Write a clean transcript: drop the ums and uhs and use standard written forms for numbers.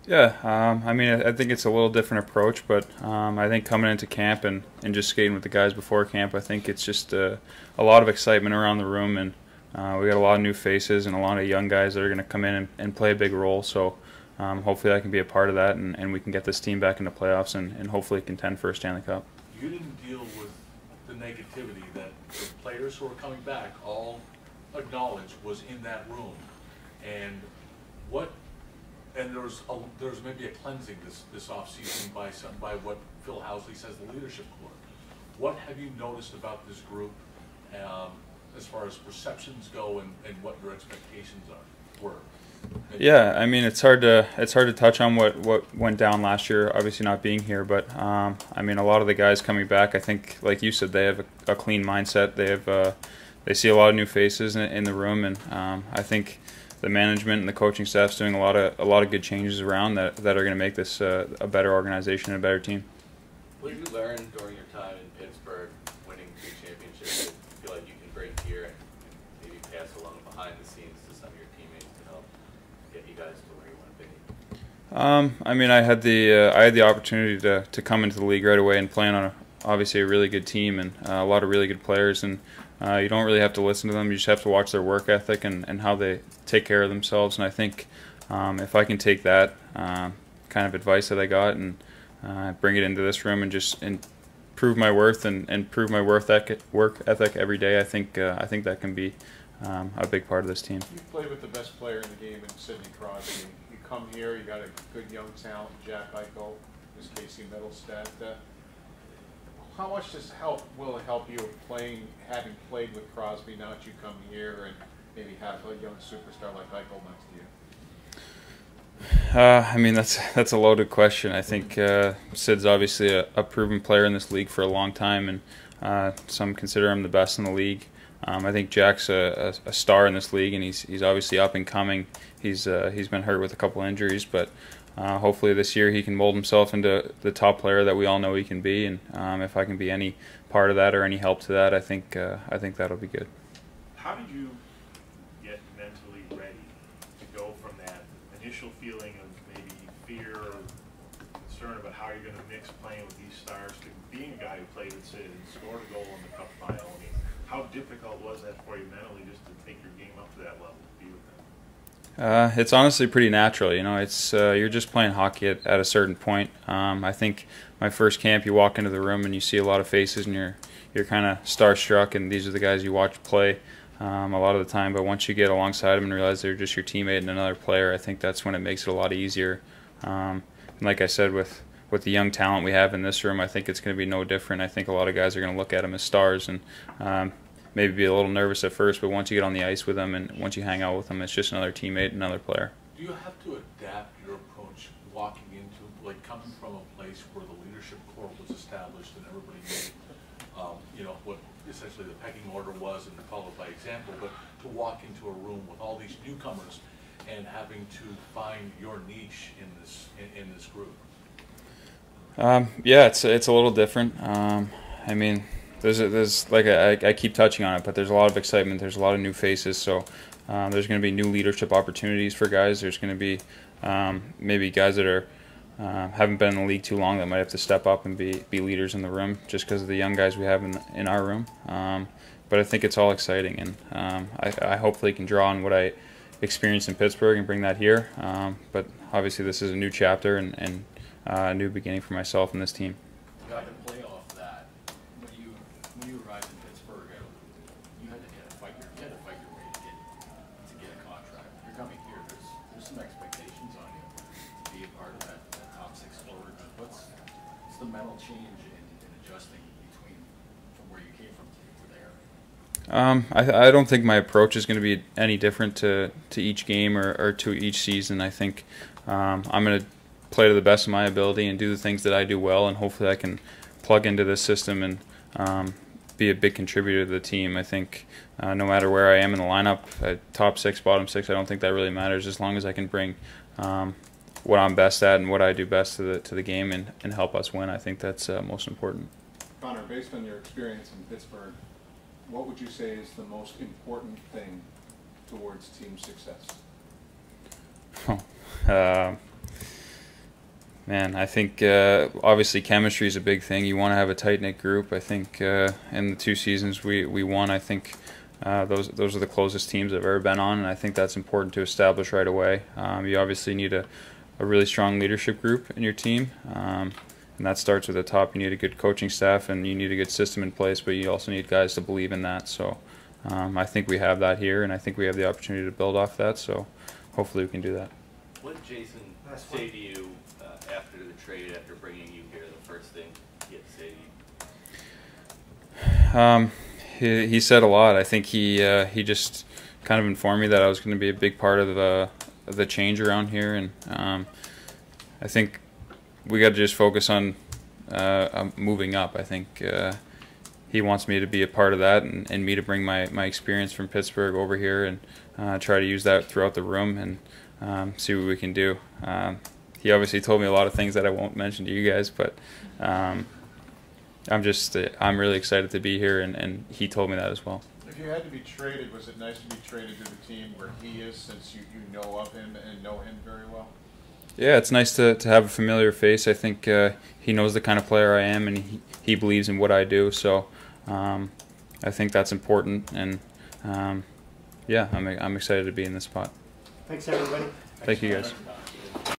Yeah, I mean, I think it's a little different approach, but I think coming into camp and just skating with the guys before camp, I think it's just a lot of excitement around the room, and we got a lot of new faces and a lot of young guys that are going to come in and play a big role. So hopefully I can be a part of that, and we can get this team back into playoffs and hopefully contend for a Stanley Cup. You didn't deal with the negativity that the players who are coming back all acknowledged was in that room, and what. And there's maybe a cleansing this offseason by what Phil Housley says the leadership core. What have you noticed about this group as far as perceptions go and what your expectations were? Maybe. Yeah, I mean it's hard to touch on what went down last year. Obviously not being here, but I mean a lot of the guys coming back, I think like you said, they have a clean mindset. They see a lot of new faces in the room, and I think the management and the coaching staff's doing a lot of good changes around that are going to make this a better organization and a better team. What did you learn during your time in Pittsburgh, winning 2 championships, that you feel like you can bring here and maybe pass along behind the scenes to some of your teammates to help get you guys to where you want to be? I mean, I had the opportunity to come into the league right away and play on obviously a really good team and a lot of really good players, and you don't really have to listen to them. You just have to watch their work ethic and how they take care of themselves. And I think if I can take that kind of advice that I got and bring it into this room and just prove my worth and prove my work ethic every day, I think that can be a big part of this team. You played with the best player in the game in Sidney Crosby. You come here, you got a good young talent, Jack Eichel, there's Casey Middlestat. How much will it help you having played with Crosby now that you come here and maybe have a young superstar like Eichel next to you? I mean, that's a loaded question. I think Sid's obviously a proven player in this league for a long time, and some consider him the best in the league. I think Jack's a star in this league, and he's obviously up and coming. He's been hurt with a couple injuries, but hopefully this year he can mold himself into the top player that we all know he can be. And if I can be any part of that or any help to that, I think that'll be good. How did you get mentally ready to go from that initial feeling of maybe fear or concern about how you're going to mix playing with these stars to being a guy who played with Sid and scored a goal in the Cup final? I mean, how difficult was that for you mentally just to take your game up to that level, to be with them? It's honestly pretty natural. You know, it's you're just playing hockey at a certain point. I think my first camp, you walk into the room and you see a lot of faces, and you're kind of starstruck, and these are the guys you watch play a lot of the time. But once you get alongside them and realize they're just your teammate and another player, I think that's when it makes it a lot easier. And like I said, with the young talent we have in this room, I think it's going to be no different. I think a lot of guys are going to look at them as stars and maybe be a little nervous at first, but once you get on the ice with them and once you hang out with them, it's just another teammate, another player. Do you have to adapt your approach walking into, like coming from a place where the leadership core was established and everybody knew, what essentially the pecking order was and followed by example, but to walk into a room with all these newcomers and having to find your niche in this group? Yeah, it's a little different. I mean, there's like I keep touching on it, but there's a lot of excitement. There's a lot of new faces, so there's going to be new leadership opportunities for guys. There's going to be maybe guys that haven't been in the league too long that might have to step up and be leaders in the room just because of the young guys we have in our room. But I think it's all exciting, and I hopefully can draw on what I experienced in Pittsburgh and bring that here. But obviously this is a new chapter and a new beginning for myself and this team. You had to play off that. When you arrived in Pittsburgh, you had to fight your way to get a contract. You're coming here. There's some expectations on you to be a part of that top 6 forward. What's the mental change in adjusting from where you came from to there? I don't think my approach is going to be any different to each game or to each season. I think I'm going to play to the best of my ability and do the things that I do well, and hopefully I can plug into this system and be a big contributor to the team. I think no matter where I am in the lineup, top 6, bottom 6, I don't think that really matters as long as I can bring what I'm best at and what I do best to the game and help us win. I think that's most important. Conor, based on your experience in Pittsburgh, what would you say is the most important thing towards team success? Man, I think obviously chemistry is a big thing. You want to have a tight-knit group. I think in the 2 seasons we won, I think those are the closest teams I've ever been on, and I think that's important to establish right away. You obviously need a really strong leadership group in your team, and that starts with the top. You need a good coaching staff, and you need a good system in place, but you also need guys to believe in that. So I think we have that here, and I think we have the opportunity to build off that, so hopefully we can do that. What did Jason say to you after the trade, after bringing you here, the first thing he had to say to you? He said a lot. I think he just kind of informed me that I was going to be a big part of the change around here, and I think we got to just focus on moving up. I think he wants me to be a part of that, and me to bring my experience from Pittsburgh over here and try to use that throughout the room and see what we can do. He obviously told me a lot of things that I won't mention to you guys, but I'm really excited to be here, and he told me that as well. If you had to be traded, was it nice to be traded to the team where he is, since you know of him and know him very well? Yeah, it's nice to have a familiar face. I think he knows the kind of player I am, and he believes in what I do. So I think that's important, and yeah, I'm excited to be in this spot. Thanks, everybody. Thank you, guys.